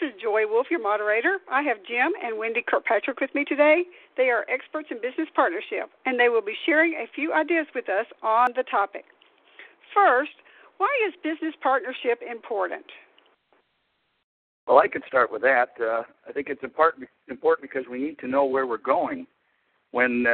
This is Joy Wolf, your moderator. I have Jim and Wendy Kirkpatrick with me today. They are experts in business partnership, and they will be sharing a few ideas with us on the topic. First, why is business partnership important? Well, I could start with that. I think it's important because we need to know where we're going. When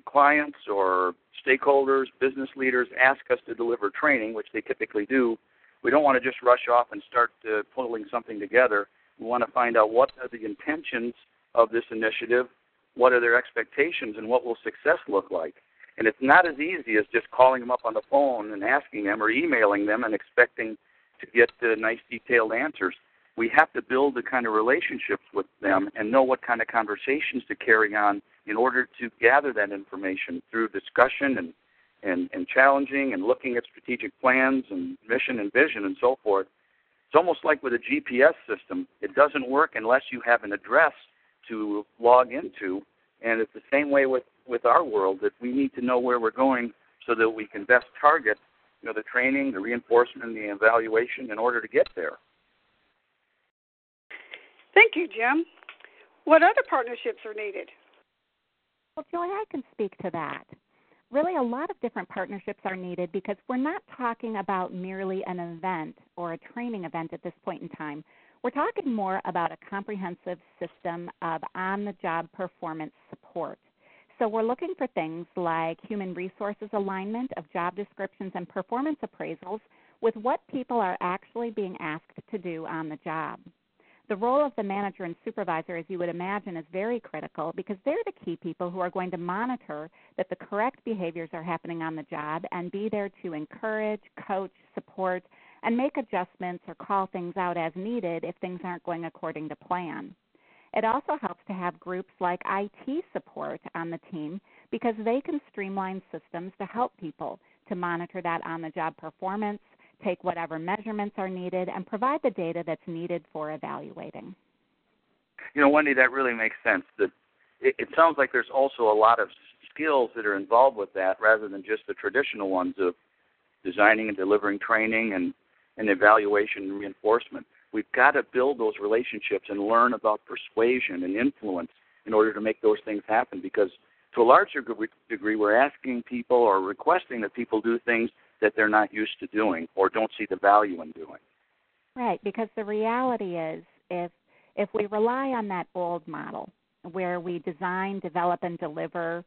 clients or stakeholders, business leaders ask us to deliver training, which they typically do, we don't want to just rush off and start pulling something together. We want to find out what are the intentions of this initiative, what are their expectations, and what will success look like. And it's not as easy as just calling them up on the phone and asking them or emailing them and expecting to get nice detailed answers. We have to build the kind of relationships with them and know what kind of conversations to carry on in order to gather that information through discussion and challenging and looking at strategic plans and mission and vision and so forth. It's almost like with a GPS system. It doesn't work unless you have an address to log into, and it's the same way with our world, that we need to know where we're going so that we can best target the training, the reinforcement, and the evaluation in order to get there. Thank you, Jim. What other partnerships are needed? Well, Joy, I can speak to that. Really, a lot of different partnerships are needed because we're not talking about merely an event or a training event at this point in time. We're talking more about a comprehensive system of on-the-job performance support. So we're looking for things like human resources alignment of job descriptions and performance appraisals with what people are actually being asked to do on the job. The role of the manager and supervisor, as you would imagine, is very critical because they're the key people who are going to monitor that the correct behaviors are happening on the job and be there to encourage, coach, support, and make adjustments or call things out as needed if things aren't going according to plan. It also helps to have groups like IT support on the team because they can streamline systems to help people to monitor that on-the-job performance, take whatever measurements are needed, and provide the data that's needed for evaluating. Wendy, that really makes sense. It sounds like there's also a lot of skills that are involved with that rather than just the traditional ones of designing and delivering training and evaluation and reinforcement. We've got to build those relationships and learn about persuasion and influence in order to make those things happen, because to a larger degree we're asking people or requesting that people do things that they're not used to doing or don't see the value in doing. Right, because the reality is if we rely on that old model where we design, develop, and deliver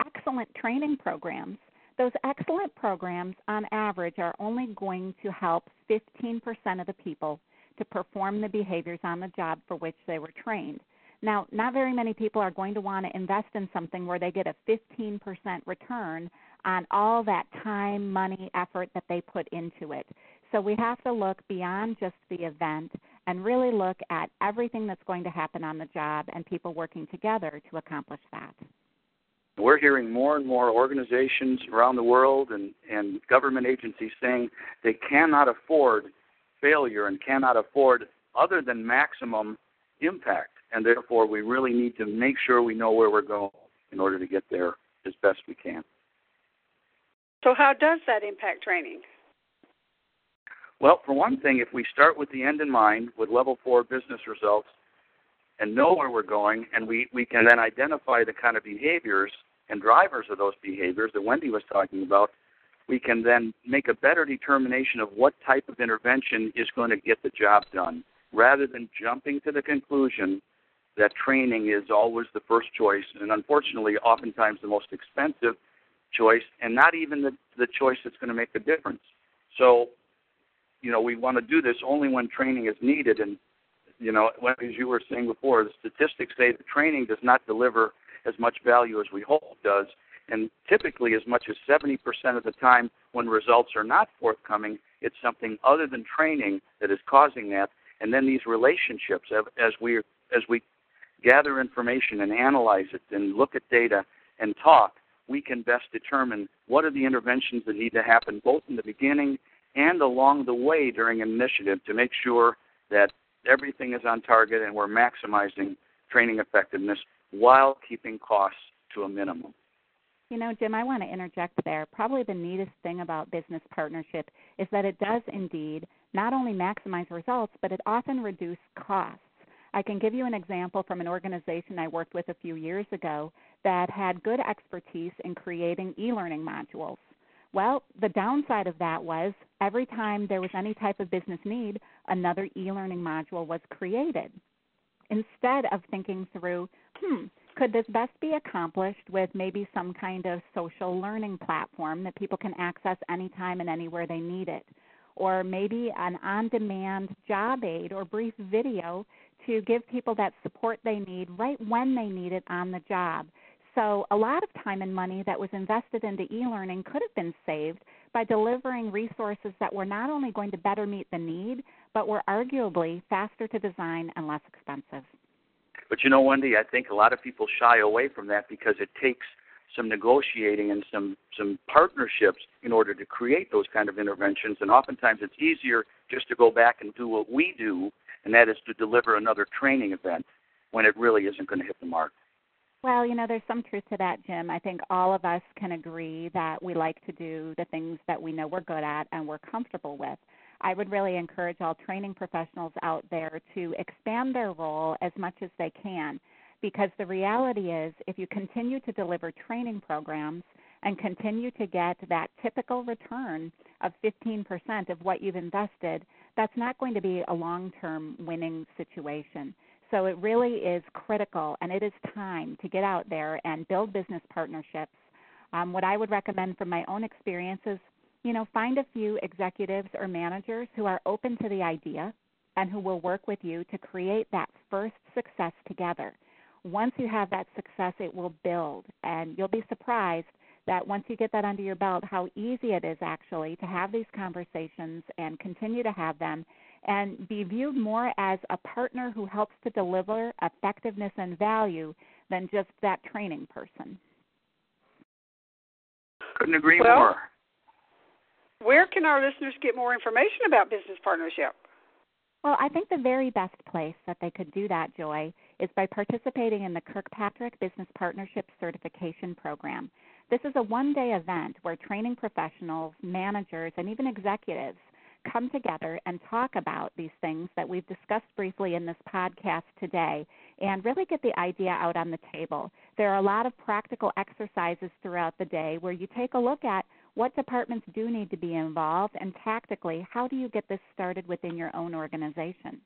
excellent training programs, those excellent programs on average are only going to help 15% of the people to perform the behaviors on the job for which they were trained. Now, not very many people are going to want to invest in something where they get a 15% return on all that time, money, effort that they put into it. So we have to look beyond just the event and really look at everything that's going to happen on the job and people working together to accomplish that. We're hearing more and more organizations around the world and government agencies saying they cannot afford failure and cannot afford other than maximum impact. And therefore, we really need to make sure we know where we're going in order to get there as best we can. So how does that impact training? Well, for one thing, if we start with the end in mind, with level 4 business results, and know where we're going, and we can then identify the kind of behaviors and drivers of those behaviors that Wendy was talking about, we can then make a better determination of what type of intervention is going to get the job done, rather than jumping to the conclusion that training is always the first choice, and unfortunately oftentimes the most expensive choice, and not even the choice that's going to make the difference. So, we want to do this only when training is needed. And, as you were saying before, the statistics say that training does not deliver as much value as we hope it does. And typically as much as 70% of the time when results are not forthcoming, it's something other than training that is causing that. And then these relationships, as we gather information and analyze it and look at data and talk, we can best determine what are the interventions that need to happen both in the beginning and along the way during an initiative to make sure that everything is on target and we're maximizing training effectiveness while keeping costs to a minimum. Jim, I want to interject there. Probably the neatest thing about business partnership is that it does indeed not only maximize results, but it often reduces costs. I can give you an example from an organization I worked with a few years ago that had good expertise in creating e-learning modules. Well, the downside of that was every time there was any type of business need, another e-learning module was created. Instead of thinking through, could this best be accomplished with maybe some kind of social learning platform that people can access anytime and anywhere they need it? Or maybe an on-demand job aid or brief video to give people that support they need right when they need it on the job. So a lot of time and money that was invested into e-learning could have been saved by delivering resources that were not only going to better meet the need, but were arguably faster to design and less expensive. But you know, Wendy, I think a lot of people shy away from that because it takes some negotiating and some partnerships in order to create those kind of interventions. And oftentimes it's easier just to go back and do what we do, and that is to deliver another training event when it really isn't going to hit the mark. Well, you know, there's some truth to that, Jim. I think all of us can agree that we like to do the things that we know we're good at and we're comfortable with. I would really encourage all training professionals out there to expand their role as much as they can, because the reality is if you continue to deliver training programs and continue to get that typical return of 15% of what you've invested, that's not going to be a long-term winning situation. So it really is critical, and it is time to get out there and build business partnerships. What I would recommend from my own experiences, find a few executives or managers who are open to the idea and who will work with you to create that first success together. Once you have that success, it will build, and you'll be surprised that once you get that under your belt, how easy it is actually to have these conversations and continue to have them and be viewed more as a partner who helps to deliver effectiveness and value than just that training person. Couldn't agree more. Where can our listeners get more information about business partnership? Well, I think the very best place that they could do that, Joy, is by participating in the Kirkpatrick Business Partnership Certification Program. This is a one-day event where training professionals, managers, and even executives come together and talk about these things that we've discussed briefly in this podcast today and really get the idea out on the table. There are a lot of practical exercises throughout the day where you take a look at what departments do need to be involved and tactically, how do you get this started within your own organization?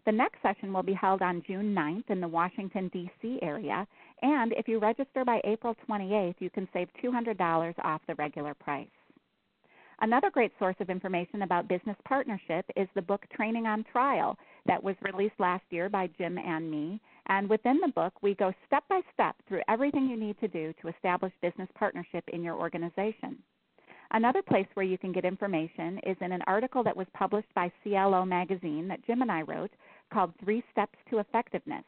The next session will be held on June 9th in the Washington, D.C. area, and if you register by April 28th, you can save $200 off the regular price. Another great source of information about business partnership is the book Training on Trial that was released last year by Jim and me. And within the book, we go step by step through everything you need to do to establish business partnership in your organization. Another place where you can get information is in an article that was published by CLO magazine that Jim and I wrote called 3 Steps to Effectiveness.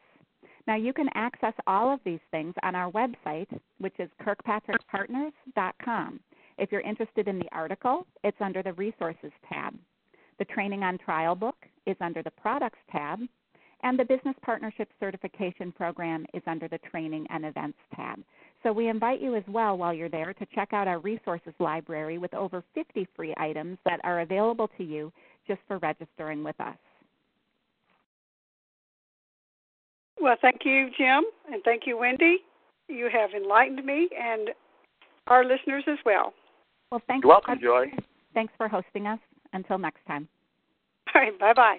Now, you can access all of these things on our website, which is kirkpatrickspartners.com. If you're interested in the article, it's under the Resources tab. The Training on Trial book is under the Products tab, and the Business Partnership Certification Program is under the Training and Events tab. So we invite you as well while you're there to check out our resources library with over 50 free items that are available to you just for registering with us. Well, thank you, Jim, and thank you, Wendy. You have enlightened me and our listeners as well. Well, thanks. You're welcome, Joy. Thanks for hosting us. Until next time. All right, bye-bye.